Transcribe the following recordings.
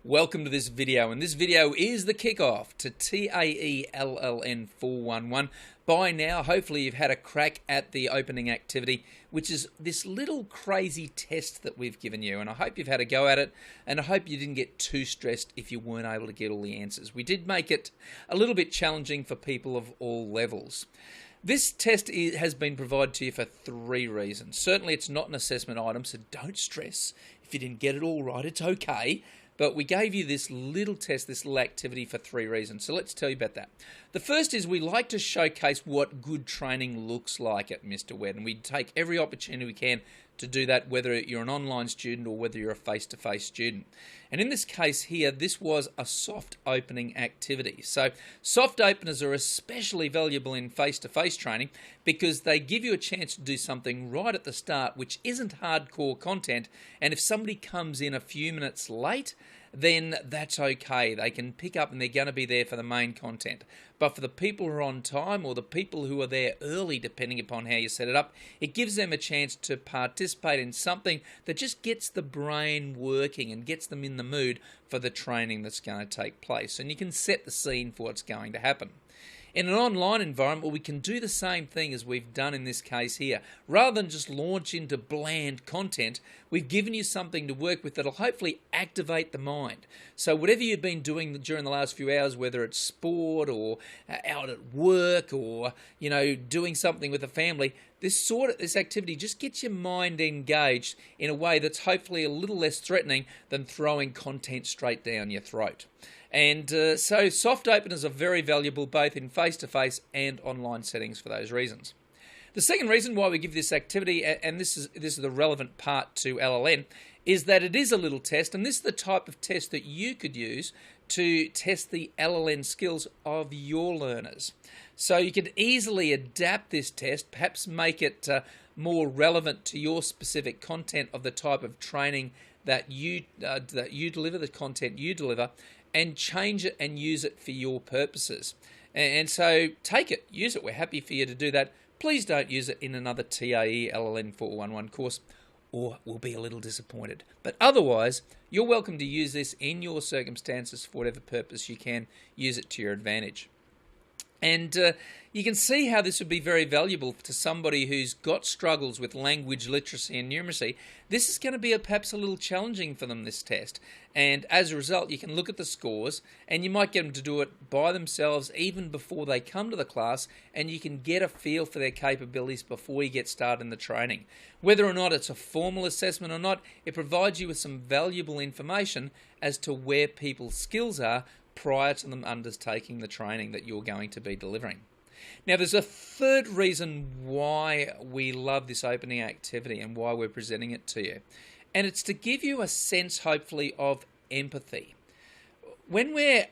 Welcome to this video, and this video is the kickoff to TAE LLN 411. By now, hopefully you've had a crack at the opening activity, which is this little crazy test that we've given you, and I hope you've had a go at it, and I hope you didn't get too stressed if you weren't able to get all the answers. We did make it a little bit challenging for people of all levels. This test has been provided to you for 3 reasons. Certainly it's not an assessment item, so don't stress. If you didn't get it all right, it's okay. But we gave you this little test, this little activity for 3 reasons. So let's tell you about that. The first is we like to showcase what good training looks like at Mr. Wed, and we take every opportunity we can to do that, whether you're an online student or whether you're a face-to-face student. And in this case here, this was a soft opening activity. So soft openers are especially valuable in face-to-face training because they give you a chance to do something right at the start which isn't hardcore content, and if somebody comes in a few minutes late, then that's okay. They can pick up and they're going to be there for the main content. But for the people who are on time or the people who are there early, depending upon how you set it up, it gives them a chance to participate in something that just gets the brain working and gets them in the mood for the training that's going to take place. And you can set the scene for what's going to happen. In an online environment, well, we can do the same thing as we've done in this case here. Rather than just launch into bland content, we've given you something to work with that'll hopefully activate the mind. So whatever you've been doing during the last few hours, whether it's sport or out at work or, doing something with a family, this activity just gets your mind engaged in a way that's hopefully a little less threatening than throwing content straight down your throat. And so soft openers are very valuable both in face-to-face and online settings for those reasons. The second reason why we give this activity, and this is the relevant part to LLN, is that it is a little test, and this is the type of test that you could use to test the LLN skills of your learners. So you could easily adapt this test, perhaps make it more relevant to your specific content of the type of training that you deliver, the content you deliver, and change it and use it for your purposes. And so take it, use it. We're happy for you to do that. Please don't use it in another TAE LLN 411 course, or we'll be a little disappointed. But otherwise, you're welcome to use this in your circumstances for whatever purpose you can. Use it to your advantage. And you can see how this would be very valuable to somebody who's got struggles with language literacy and numeracy. This is going to be perhaps a little challenging for them, this test. And as a result, you can look at the scores and you might get them to do it by themselves even before they come to the class, and you can get a feel for their capabilities before you get started in the training. Whether or not it's a formal assessment or not, it provides you with some valuable information as to where people's skills are prior to them undertaking the training that you're going to be delivering. Now, there's a third reason why we love this opening activity and why we're presenting it to you. And it's to give you a sense, hopefully, of empathy. When we're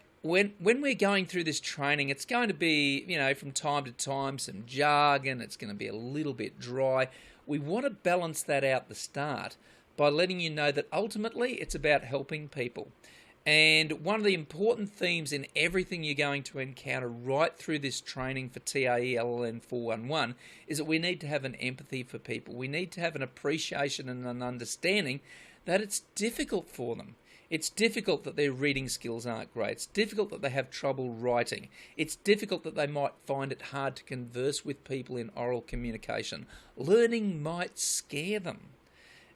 going through this training, it's going to be, from time to time, some jargon. It's going to be a little bit dry. We want to balance that out at the start by letting you know that ultimately it's about helping people. And one of the important themes in everything you're going to encounter right through this training for TAE LLN 411 is that we need to have an empathy for people. We need to have an appreciation and an understanding that it's difficult for them. It's difficult that their reading skills aren't great. It's difficult that they have trouble writing. It's difficult that they might find it hard to converse with people in oral communication. Learning might scare them.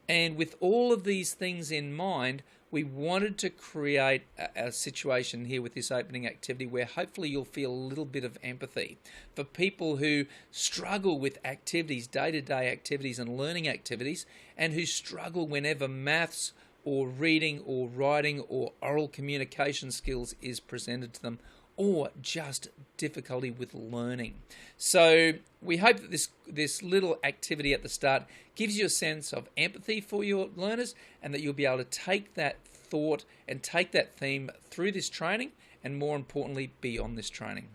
And with all of these things in mind, we wanted to create a situation here with this opening activity where hopefully you'll feel a little bit of empathy for people who struggle with activities, day-to-day activities and learning activities, and who struggle whenever maths or reading or writing or oral communication skills is presented to them, or just difficulty with learning. So we hope that this little activity at the start gives you a sense of empathy for your learners, and that you'll be able to take that thought and take that theme through this training, and more importantly, beyond this training.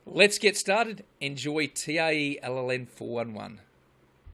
Let's get started. Enjoy TAE LLN 411.